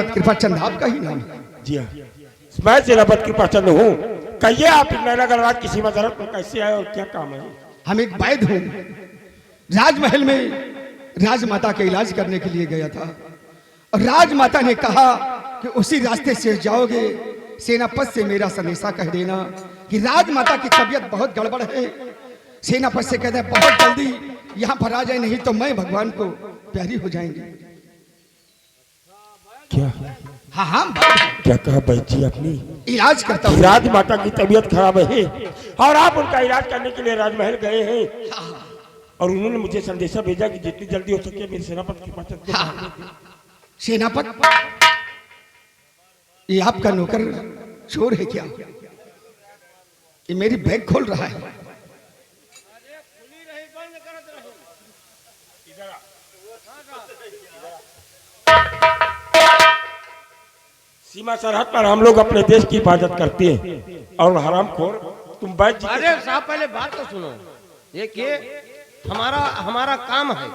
कृपाचंद आपका ही नाम है? जी हाँ, मैं सेनापति कृपाचंद हूँ। कहिए आप नैनागढ़ राज की सीमा सरहद पर कैसे आए और क्या काम है? हम एक वैद्य हूँ, राजमहल में राजमाता के इलाज करने के लिए गया था और राजमाता ने कहा कि उसी रास्ते से जाओगे, सेनापति से मेरा संदेशा कह देना कि राजमाता की तबीयत बहुत गड़बड़ है। सेनापति से कहते हैं बहुत जल्दी यहाँ पर आ जाए, नहीं तो मैं भगवान को प्यारी हो जाएंगे। क्या? हाँ हाँ, क्या कहा बैद जी आपने? इलाज करता हूँ। राजमाता की तबीयत खराब है और आप उनका इलाज करने के लिए राजमहल गए हैं और उन्होंने मुझे संदेशा भेजा कि जितनी जल्दी हो सके मेरे सेनापति कृपाचंद को मार दीजिए। सेनापति, ये आपका नौकर चोर है क्या? ये मेरी बैग खोल रहा है। सीमा सरहद पर हम लोग अपने देश की हिफाजत करते हैं और हरामखोर तुम बैठ। अरे साहब पहले बात तो सुनो। देखिए हमारा काम है,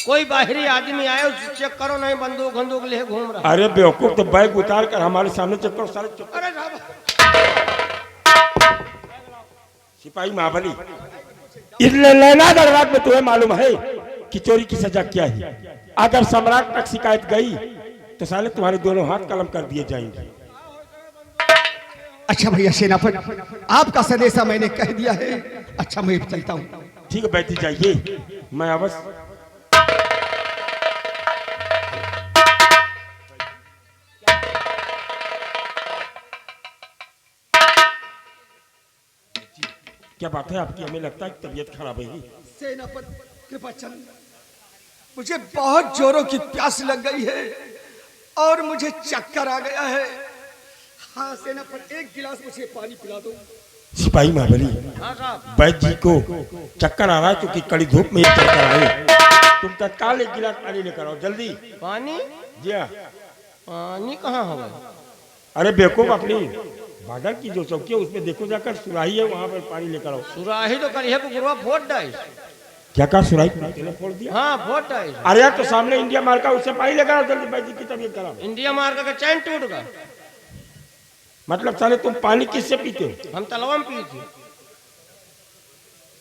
कोई बाहरी आदमी आए उसे चेक करो, नहीं बंदूक बंदूक ले घूम रहा। अरे बेवकूफ, तो बैग उतार कर हमारे सामने चेक करो सारे चेक। अरे साहब, सिपाही महाबली, इस नैनागढ़ राज में तुम्हें मालूम है कि चोरी की सजा क्या है? अगर सम्राट तक शिकायत गई तो साले तुम्हारे दोनों हाथ कलम कर दिए जाएंगे। अच्छा भैया सेनापति, आपका संदेशा मैंने कह दिया है। अच्छा मैं चलता हूँ। ठीक है बैठी जाइए, मैं अवश्य। क्या बात है आपकी? हमें लगता है कि तबीयत खराब है। सेनापति कृपाचंद, मुझे बहुत जोरों की प्यास लग गई है और मुझे चक्कर आ गया है। हाँ सेनापति, एक गिलास मुझे पानी पिला दो। सिपाही महाबली, हाँ साहब, बैद जी को चक्कर आ रहा है क्योंकि कड़ी धूप में चक्कर आए। तुम तत्काल एक गिलास पानी लेकर आओ जल्दी। पानी? जी हाँ। पानी कहाँ होगा? अरे बेवकूफ, अपनी बॉर्डर की जो चौकी है उसमें देखो जाकर सुराही है, वहां पर पानी लेकर आओ। सुराही तो करिए गुरुआ फोड़ डाई। क्या कहा? सुराही फोड़ दिया? हाँ फोड़ डाई। अरे यार, तो सामने इंडिया मार का, उससे पानी लेकर आओ जल्दी। बैद जी की तबीयत खराब। इंडिया मार का चैन टूट गया। मतलब साले तुम पानी किससे पीते हो? हम तलवा में पी थी।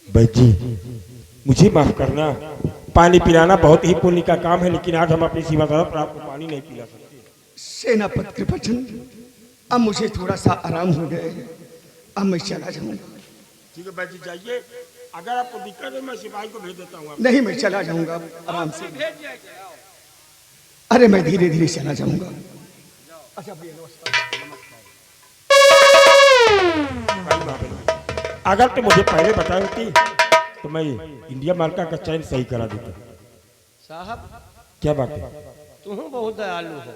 बैद जी मुझे माफ करना, पानी पिलाना बहुत ही पुण्य का काम है, लेकिन आज हम अपनी सीमा तरफ आपको पानी नहीं पिला सकते। सेनापति कृपाचंद, अब मुझे थोड़ा सा आराम हो गया है, अब मैं चला जाऊंगा। ठीक है बैद जी जाइए, अगर आपको दिक्कत है मैं सिपाही को भेज देता हूँ। नहीं मैं चला जाऊंगा आराम से। अरे मैं धीरे धीरे चला जाऊंगा। अच्छा भैया नमस्कार। अगर तो मुझे पहले बताई होती तो मैं इंडिया मार्का का चैन सही करा देता। साहब क्या बात है? तुम बहुत दयालु हो।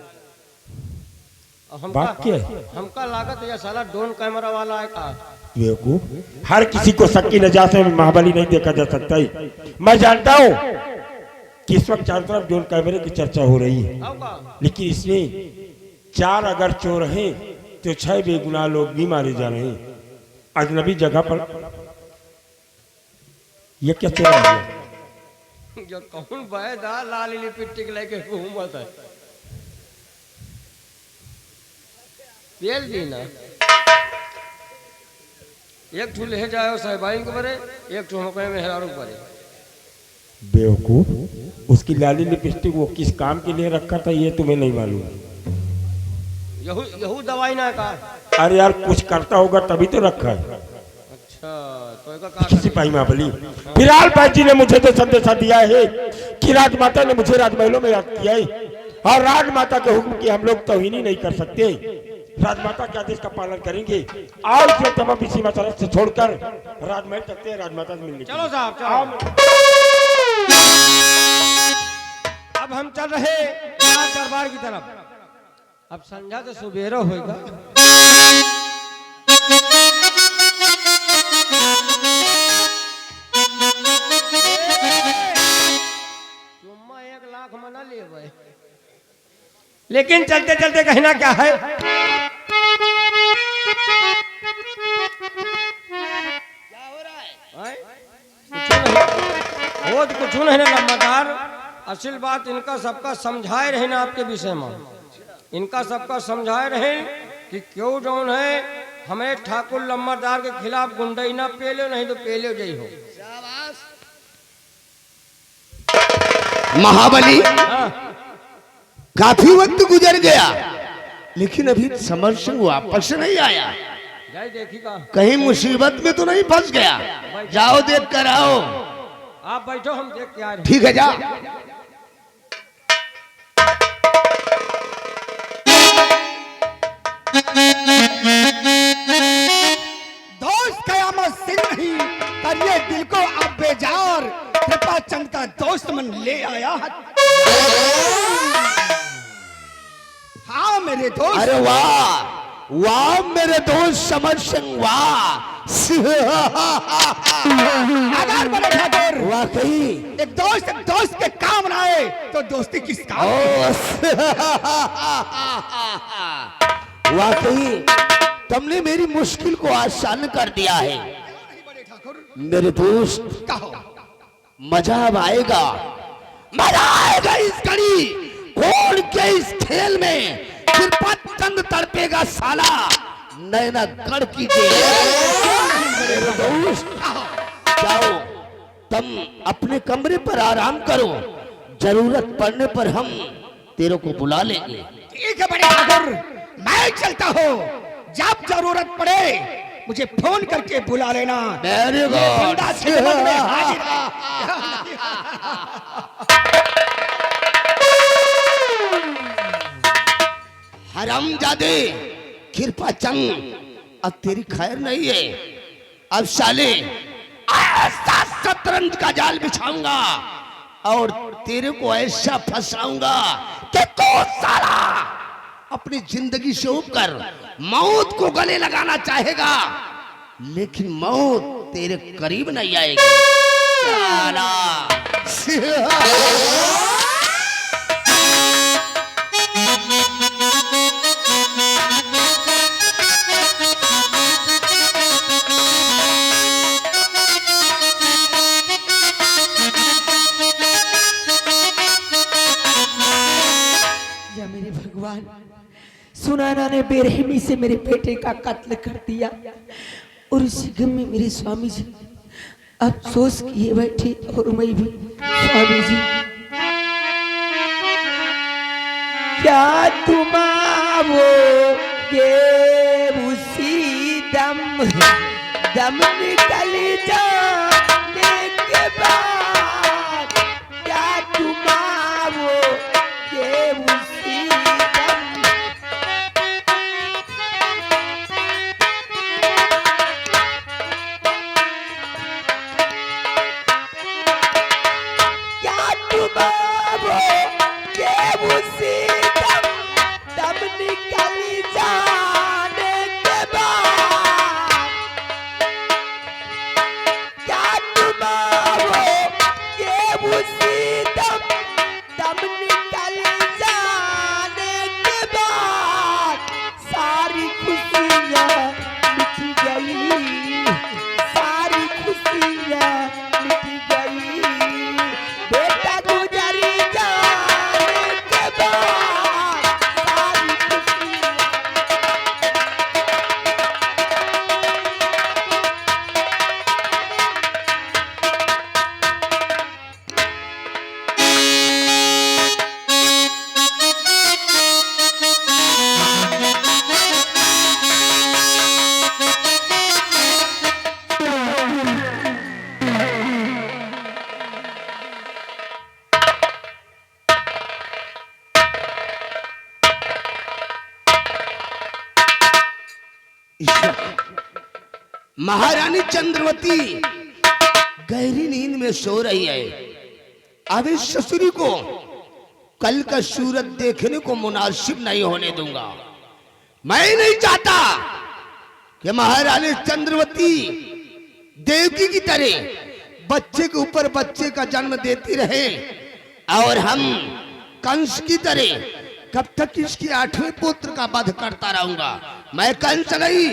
बात क्या है? हमका लागत है साला ड्रोन कैमरा वाला है का। बेवकूफ, हर किसी को शक की नजर से महाबली नहीं देखा जा सकता है। मैं जानता हूँ कि इस वक्त चारों तरफ ड्रोन कैमरे की चर्चा हो रही है, लेकिन इसमें 4 अगर चोर हैं तो 6 बेगुनाह लोग भी मारे जा रहे हैं अजनबी जगह पर। ये क्या चोर है? जो कौन बैदा लाल लिपस्टिक लेके घूमत है, बेल दी ना। एक ठू ले जाओ साहबाइन के बरे, एक ठू हमको मेहरारू बरे। बेवकूफ, उसकी लाली लिपस्टिक वो किस काम के लिए रखा था ये तुम्हें नहीं मालूम? यहू दवाई ना का। अरे यार, कुछ करता होगा तभी तो रखा है। अच्छा तो सिपाही महाबली, फिलहाल बैद जी ने मुझे तो संदेशा दिया है कि राजमाता ने मुझे राजमहलों में याद किया है और राजमाता के हुक्म की हम लोग तौहीनी नहीं कर सकते। राजमाता के आदेश का पालन करेंगे। आओ इसमें तमाम सीमा सरहद से छोड़कर राजमहल चलते हैं राजमाता से मिलने। चलो साहब चलो। अब हम चल रहे दरबार की तरफ। अब संध्या तो सुबेरा होगा। चुम्मा 1 लाख मना ले भाई, लेकिन चलते चलते कहना क्या है। क्या हो रहा है? कुछ नहीं लम्बादार, असल बात इनका सबका समझाए रहे ना आपके विषय में। इनका सबका समझाए रहे कि क्यों जौन है हमें ठाकुर लम्बरदार के खिलाफ गुंडई ना पेले, नहीं तो पेले जई हो। महाबली, हाँ, काफी वक्त गुजर गया लेकिन अभी समर सिंह वापस नहीं आया। जाए देखिएगा, कहीं मुसीबत में तो नहीं फंस गया? जाओ देख कर आओ। आप बैठो, हम देख के आ रहे हैं। ठीक है, जा। दोस्त कयामत सिंह नहीं करिए दिल को अब बेजार, कृपा चंद का दोस्त मन ले आया है। हाँ मेरे दोस्त। अरे वाह वाह मेरे दोस्त समर सिंह, वाह। आधार बने ठाकुर। वाकई एक दोस्त के काम ना आए तो दोस्ती किस काम की? वाकई तुमने मेरी मुश्किल को आसान कर दिया है नहीं बड़े ठाकुर, मेरे दोस्त। कहो। मजा अब आएगा, मजा आएगा इस घड़ी खोल के इस खेल में। फिर चंद तड़पेगा साला नैना गढ़ की मेरे दोस्त। जाओ तुम अपने कमरे पर आराम करो, जरूरत पड़ने पर हम तेरे को बुला लेंगे। ठीक है बड़े ठाकुर, मैं चलता हूँ। जब जरूरत पड़े मुझे फोन करके बुला लेना। वेरी ये बंदा खिदमत में हाजिर है। हरामजादे कृपा चंद, अब तेरी खैर नहीं है। अब साले ऐसा शतरंज का जाल बिछाऊंगा और तेरे को ऐसा फंसाऊंगा कि तू साला अपनी जिंदगी से उबकर मौत को गले लगाना चाहेगा, लेकिन मौत तेरे करीब नहीं आएगी साला। या मेरे भगवान, सुनैना ने बेरहमी से मेरे बेटे का कत्ल कर दिया और इसी गम में मेरे स्वामी जी अफसोस किए बैठे और मैं भी। स्वामी जी, क्या तुम आओगे उसी दम, दम निकल जाने के बाद? क्या तुम आओगे उसी दम? क्या तुम आओगे उसी दम, दम निकल जाने के बाद? क्या तुम आओगे उसी दम, दम निकल जाने के बाद? सारी खुशियाँ मिट गई, सारी खुशियाँ मिट गई, बेटा गुजर जाने के बाद सारी खुशियाँ। महारानी चंद्रवती गहरी नींद में सो रही है। अब इस ससुरी को कल का सूरत देखने को मुनासिब नहीं होने दूंगा। मैं नहीं चाहता कि महारानी चंद्रवती देवकी की तरह बच्चे के ऊपर बच्चे का जन्म देती रहे और हम कंस की तरह कब तक इसके 8वें पुत्र का वध करता रहूंगा। मैं कंस नहीं,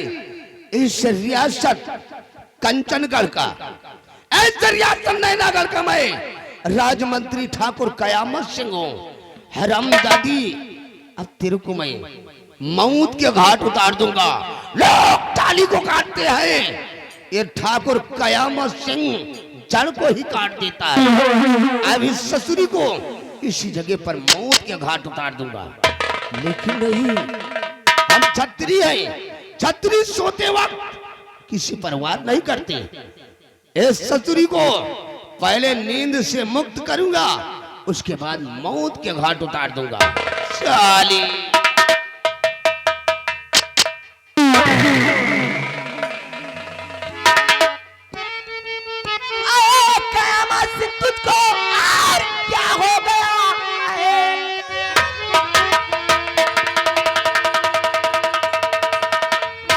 इस रियासत कंचनगढ़ का, इस रियासत नैनागढ़ का मैं राजमंत्री ठाकुर कयामत सिंह हूं। हरामजादी अब तेरे को मैं मौत के घाट उतार दूंगा। लोग टाली को काटते हैं, ये ठाकुर कयामत सिंह जड़ को ही काट देता है। अब इस ससुरी को इसी जगह पर मौत के घाट उतार दूंगा। लेकिन नहीं, हम छत्री हैं, छत्री सोते वक्त किसी परवाह नहीं करते। इस ससुरी को पहले नींद से मुक्त करूंगा, उसके बाद मौत के घाट उतार दूंगा। साली कयामत से तुझको और क्या हो गया?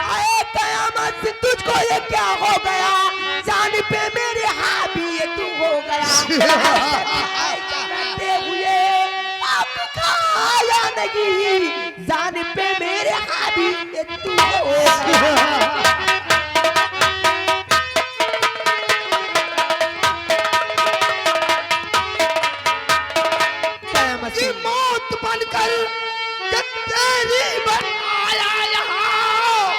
आए कयामत से तुझको ये क्या हो गया? जान पे मेरे हावी ये तू हो गया। करते हुए अब खाया नहीं, जान पे मेरे हावी ये तू हो गया। की मौत बनकर कि तेरी आया यहाँ,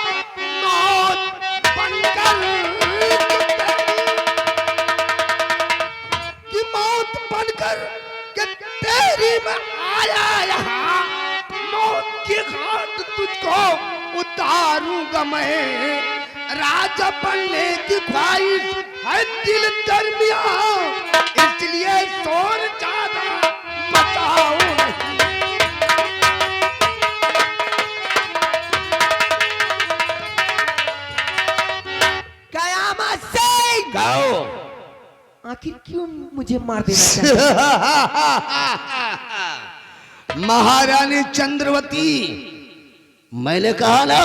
मौत बनकर कि मौत बनकर कि तेरी में आया यहाँ, मौत के घाट तुझको उतारूंगा मैं। राजा बनने की ख्वाहिश है दिल दरमियां, इसलिए शोर ज्यादा बचाओ नहीं। कयामत से गाओ आखिर क्यों मुझे मार देना चाहते? महारानी चंद्रवती, मैंने कहा ना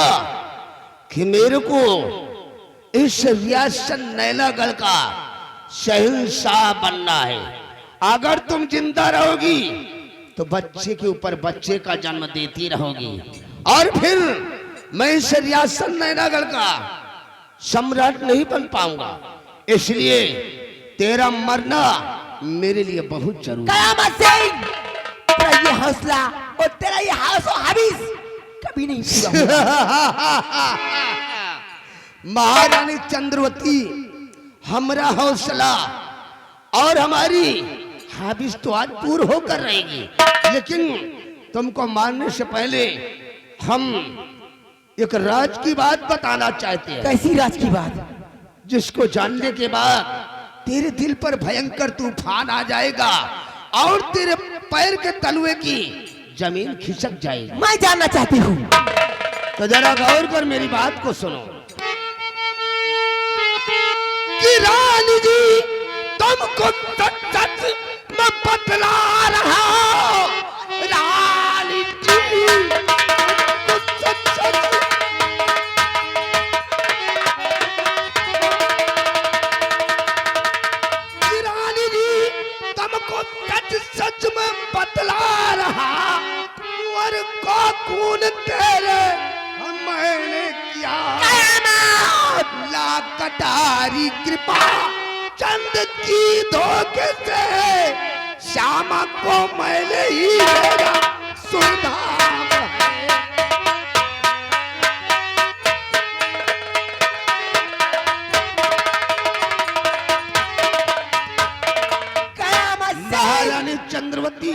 कि मेरे को इस रियासत नैनागढ़ का शहंशाह बनना है। अगर तुम जिंदा रहोगी तो बच्चे के ऊपर बच्चे का जन्म देती रहोगी, और फिर मैं इस रियासत नैनागढ़ का सम्राट नहीं बन पाऊंगा। इसलिए तेरा मरना मेरे लिए बहुत जरूरी है। कयामत से तेरा ये हौसला और तेरा ये हौसला हबीस कभी नहीं पूरा होगा। महारानी चंद्रवती, हमारा हौसला और हमारी हाबिस तो आज पूर्ण होकर रहेगी, लेकिन तुमको मारने से पहले हम एक राज की बात बताना चाहते हैं। कैसी राज की बात? जिसको जानने के बाद तेरे दिल पर भयंकर तूफान आ जाएगा और तेरे पैर के तलुए की जमीन खिसक जाएगी। मैं जानना चाहती हूँ। तो जरा गौर कर मेरी बात को सुनो कि रानी जी, तुमको सच सच मैं बतला रहा हूं। रानी जी, तुमको सच सच कि रानी जी, तुमको सच सच मैं बतला रहा, कुंवर को खून तेरे मैंने किया। ला कटारी कृपा चंद की धोखे से, श्यामा को मैंने ही मेरा सुधार है। महारानी चंद्रवती,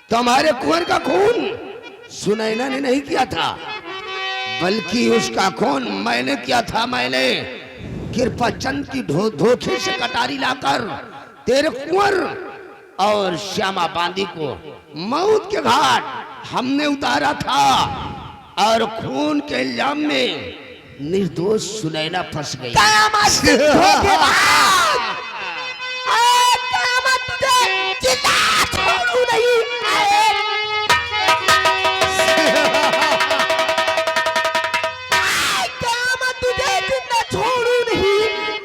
तुम्हारे कुंवर का खून सुनैना ने नहीं किया था, बल्कि उसका खून मैंने किया था। मैंने कृपा चंद की धोखे से कटारी लाकर तेरे कुंवर और श्यामा बांदी को मौत के घाट हमने उतारा था, और खून के इल्जाम में निर्दोष सुनैना फंस गई। कयामत से धोखेबाज! कयामत तुझे जिंदा छोड़ू नहीं। कयामत तुझे जिंदा छोड़ू नहीं।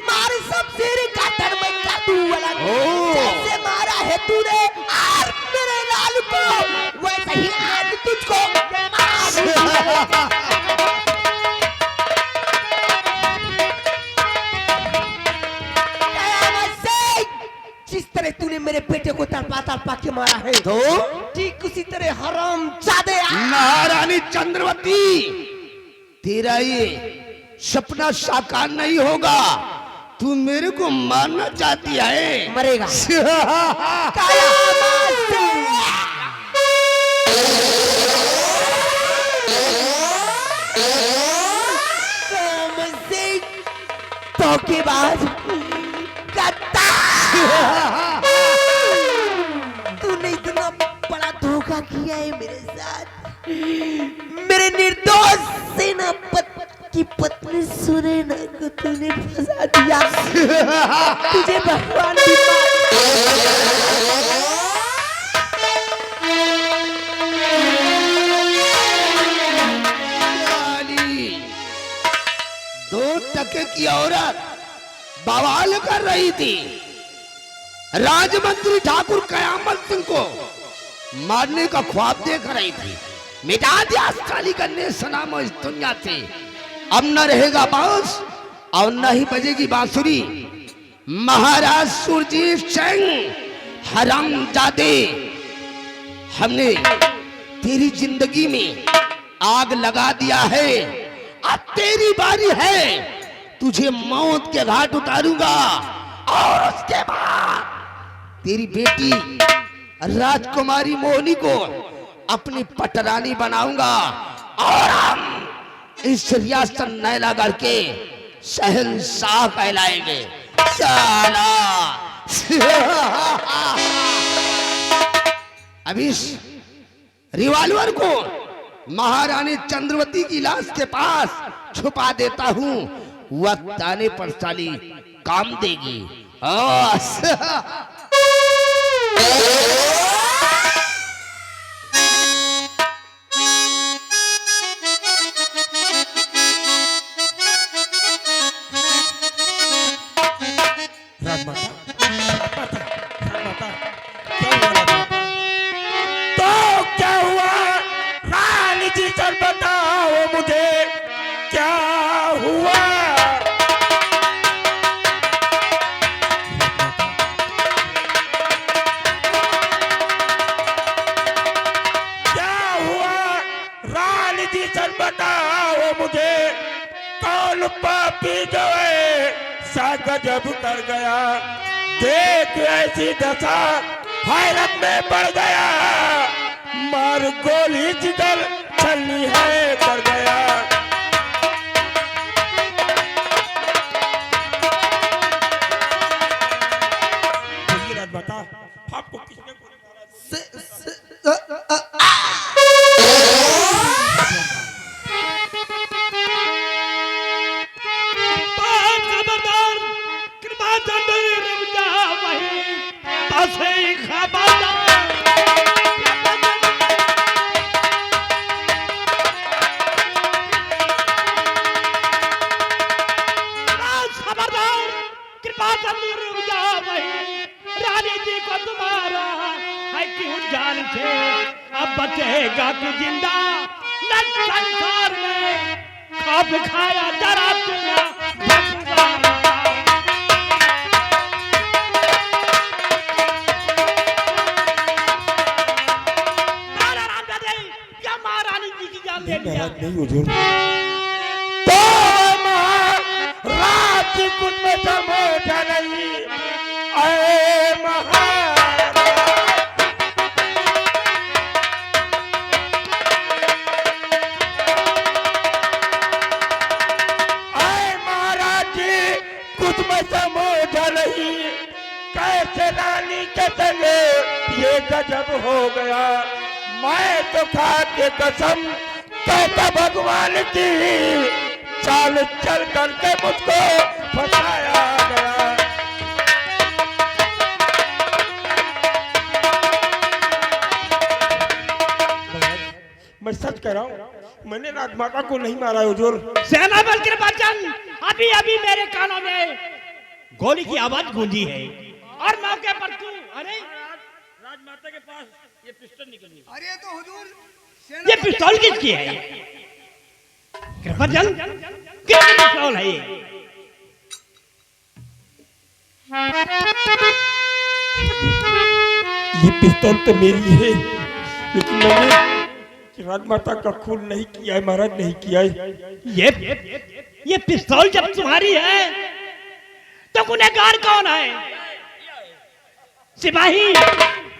मार सब सिर काटन में कर दूं अलग। जैसे मारा है तूने और मेरे लाल को, वैसे ही आज तुझको मारूंगा। जिस तरह तूने मेरे बेटे को तड़पा तड़पा के मारा है, तो ठीक उसी तरह हराम महारानी चंद्रवती, तेरा ये सपना साकार नहीं होगा। तू मेरे को मारना चाहती है। मरेगा काला धोखेबाज गद्दार, तूने इतना बड़ा धोखा किया है मेरे साथ। मेरे निर्दोष सेनापति की पत्नी सुनैना को तूने फंसा दिया। तुझे भगवान की टके की औरत बवाल कर रही थी। राजमंत्री ठाकुर कयामत सिंह को मारने का ख्वाब देख रही थी। मिटा दिया साली का नेशनाम इस दुनिया से। अब न रहेगा बांस और न ही बजेगी बांसुरी। महाराज सुरजीत सिंह हरामजादे, हमने तेरी जिंदगी में आग लगा दिया है। अब तेरी बारी है, तुझे मौत के घाट उतारूंगा और उसके बाद तेरी बेटी राजकुमारी मोहिनी को अपनी पटरानी बनाऊंगा और हम इस रियासत नैनागढ़ के शहंशाह कहलाएंगे। साला अब इस रिवॉल्वर को महारानी चंद्रवती की लाश के पास छुपा देता हूं। वक्त आने पर साली काम देगी। तो क्या हुआ रानी जी, सर बताओ मुझे क्या हुआ। क्या हुआ रानी जी, सर बताओ मुझे, कौन पापी जो है सा गजब कर गया। देख ऐसी दशा हैरत में पड़ गया, मार गोली जिगर छलनी है कर गया। बता आपको किसने गोली मारा? खबरदार, कृपा रुक जा वहीं पासे खबरदार। रुक जा वहीं, रानी जी को तुम्हारा है क्यों जान से अब बचेगा तू जिंदा न संसार में। खाब खाया जरा क्या महारानी जी की जान ले लिया। नहीं हुजूर, तो रात कुछ में समझा नहीं। ऐ महाराज, ऐ महाराज जी कुछ में समझा नहीं। कैसे रानी के संग ये गजब हो गया। मैं तो खा के कसम कहता भगवान की, चाल चल करके मुझको फंसाया गया। मैं सच कह रहा हूँ, मैंने राजमाता को नहीं मारा हुजूर। सेना बल के बचन, अभी अभी मेरे कानों में गोली की आवाज गूंजी है और मौके पर तू। अरे राजमाता के पास ये पिस्टल निकली। अरे तो हुजूर, ये पिस्तौल किसकी है? कृपाजन, किसकी पिस्तौल है ये? ये पिस्तौल तो मेरी है, लेकिन मैंने कि राजमाता का खून नहीं किया है महाराज, नहीं किया है। ये पिस्तौल जब तुम्हारी है तो गुनहगार कौन है? सिपाही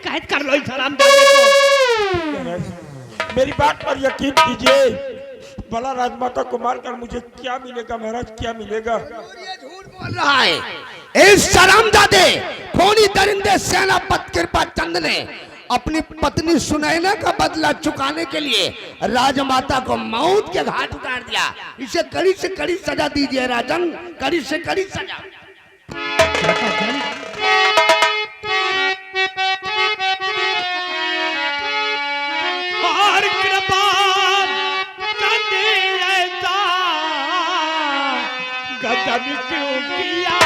कैद कर लो इस हरामजादे को। महाराज मेरी बात पर यकीन कीजिए, भला राजमाता को मारकर मुझे क्या मिलेगा महाराज, क्या मिलेगा? ये झूठ बोल रहा है। इस शरामजादे खूनी दरिंदे सेनापति कृपा चंद ने अपनी पत्नी सुनैना का बदला चुकाने के लिए राजमाता को मौत के घाट उतार दिया। इसे कड़ी से कड़ी सजा दीजिए राजन, कड़ी से कड़ी सजा। और कृपा चंद ऐसा गजब क्यों किया?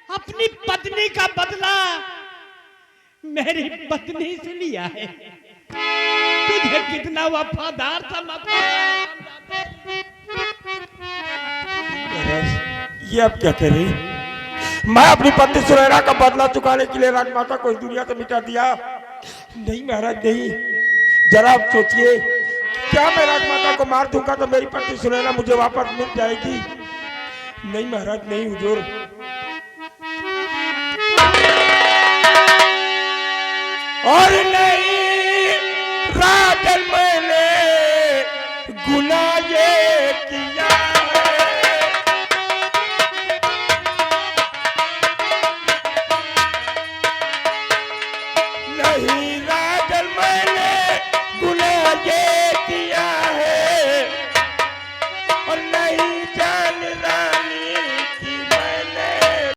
अपनी पत्नी का बदला मेरी पत्नी से लिया है। तुझे कितना वफादार था ये अब क्या करे? मैं अपनी पत्नी सुनैना का बदला चुकाने के लिए राजमाता को इस दुनिया से मिटा दिया? नहीं महाराज नहीं। जरा आप सोचिए, क्या मैं राजमाता को मार दूंगा तो मेरी पत्नी सुनैना मुझे वापस मिल जाएगी? नहीं महाराज नहीं हुजूर। और नहीं राजन मैंने गुनाह ये किया है, नहीं राजन मैंने गुनाह ये किया